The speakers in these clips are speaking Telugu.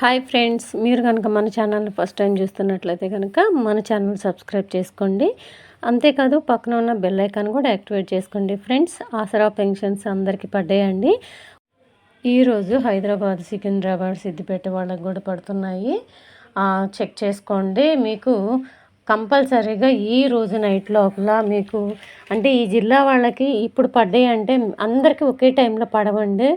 హాయ్ ఫ్రెండ్స్, మీరు కనుక మన ఛానల్ని ఫస్ట్ టైం చూస్తున్నట్లయితే కనుక మన ఛానల్ సబ్స్క్రైబ్ చేసుకోండి. అంతేకాదు పక్కన ఉన్న బెల్ ఐకాన్ కూడా యాక్టివేట్ చేసుకోండి. ఫ్రెండ్స్, ఆసరా పెన్షన్స్ అందరికీ పడ్డాయండి. ఈరోజు హైదరాబాద్, సికింద్రాబాద్, సిద్దిపేట వాళ్ళకి కూడా పడుతున్నాయి. చెక్ చేసుకోండి. మీకు కంపల్సరీగా ఈ రోజు నైట్ లోపల మీకు అంటే ఈ జిల్లా వాళ్ళకి ఇప్పుడు పడ్డాయి అంటే అందరికీ ఒకే టైంలో పడవండి.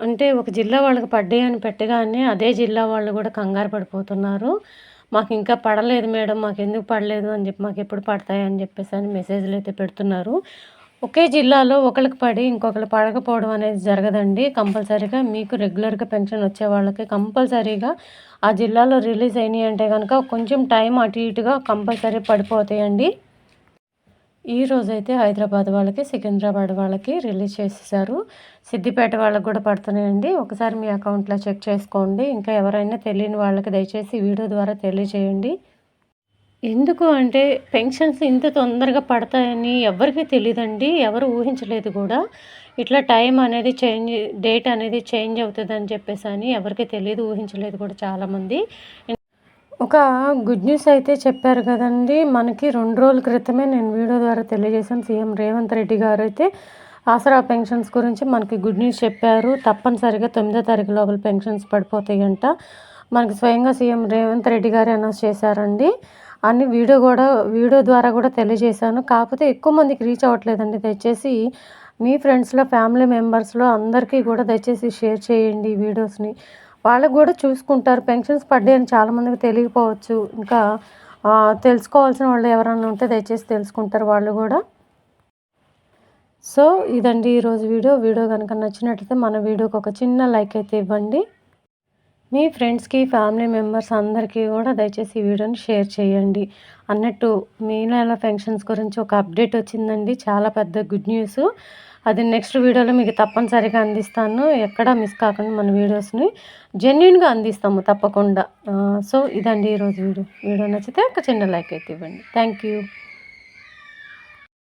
అంటే ఒక జిల్లా వాళ్ళకి పడ్డాయి అని పెట్టగానే అదే జిల్లా వాళ్ళు కూడా కంగారు పడిపోతున్నారు. మాకు ఇంకా పడలేదు మేడం, మాకు ఎందుకు పడలేదు అని చెప్పి, మాకు ఎప్పుడు పడతాయి అని చెప్పేసి అని మెసేజ్లు అయితే పెడుతున్నారు. ఒకే జిల్లాలో ఒకరికి పడి ఇంకొకరు పడకపోవడం అనేది జరగదండి. కంపల్సరీగా మీకు రెగ్యులర్గా పెన్షన్ వచ్చే వాళ్ళకి కంపల్సరీగా ఆ జిల్లాలో రిలీజ్ అయినాయి అంటే కనుక కొంచెం టైం అటు ఇటుగా కంపల్సరీ పడిపోతాయండి. ఈరోజైతే హైదరాబాద్ వాళ్ళకి, సికింద్రాబాద్ వాళ్ళకి రిలీజ్ చేసేసారు. సిద్దిపేట వాళ్ళకి కూడా పడుతున్నాయండి. ఒకసారి మీ అకౌంట్లో చెక్ చేసుకోండి. ఇంకా ఎవరైనా తెలియని వాళ్ళకి దయచేసి వీడియో ద్వారా తెలియజేయండి. ఎందుకు అంటే పెన్షన్స్ ఇంత తొందరగా పడతాయని ఎవరికీ తెలియదండి, ఎవరు ఊహించలేదు కూడా. ఇట్లా టైం అనేది డేట్ అనేది చేంజ్ అవుతుందని చెప్పేసి అని ఎవరికీ తెలియదు, ఊహించలేదు కూడా చాలామంది. ఒక గుడ్ న్యూస్ అయితే చెప్పారు కదండి. మనకి 2 రోజుల క్రితమే నేను వీడియో ద్వారా తెలియజేశాను. సీఎం రేవంత్ రెడ్డి గారు అయితే ఆసరా పెన్షన్స్ గురించి మనకి గుడ్ న్యూస్ చెప్పారు. తప్పనిసరిగా 9వ తారీఖు లోపల పెన్షన్స్ పడిపోతాయంట. మనకి స్వయంగా సీఎం రేవంత్ రెడ్డి గారు అనౌన్స్ చేశారండి. అన్ని వీడియో ద్వారా కూడా తెలియజేశాను. కాకపోతే ఎక్కువ మందికి రీచ్ అవ్వట్లేదండి. దయచేసి మీ ఫ్రెండ్స్లో, ఫ్యామిలీ మెంబర్స్లో అందరికీ కూడా దయచేసి షేర్ చేయండి ఈ వీడియోస్ని. వాళ్ళకు కూడా చూసుకుంటారు. పెన్షన్స్ పడ్డాయని చాలామందికి తెలియకపోవచ్చు. ఇంకా తెలుసుకోవాల్సిన వాళ్ళు ఎవరైనా ఉంటే దయచేసి తెలుసుకుంటారు వాళ్ళు కూడా. సో ఇదండి ఈరోజు వీడియో కనుక నచ్చినట్లయితే మన వీడియోకి ఒక చిన్న లైక్ అయితే ఇవ్వండి. మీ ఫ్రెండ్స్కి, ఫ్యామిలీ మెంబర్స్ అందరికీ కూడా దయచేసి ఈ వీడియోని షేర్ చేయండి. అన్నట్టు మీ నెల పెన్షన్స్ గురించి ఒక అప్డేట్ వచ్చిందండి. చాలా పెద్ద గుడ్ న్యూస్. అది నెక్స్ట్ వీడియోలో మీకు తప్పనిసరిగా అందిస్తాను. ఎక్కడా మిస్ కాకుండా మన వీడియోస్ని జెన్యూన్గా అందిస్తాము తప్పకుండా. సో ఇదండి ఈరోజు వీడియో నచ్చితే ఒక చిన్న లైక్ అయితే ఇవ్వండి. Thank you.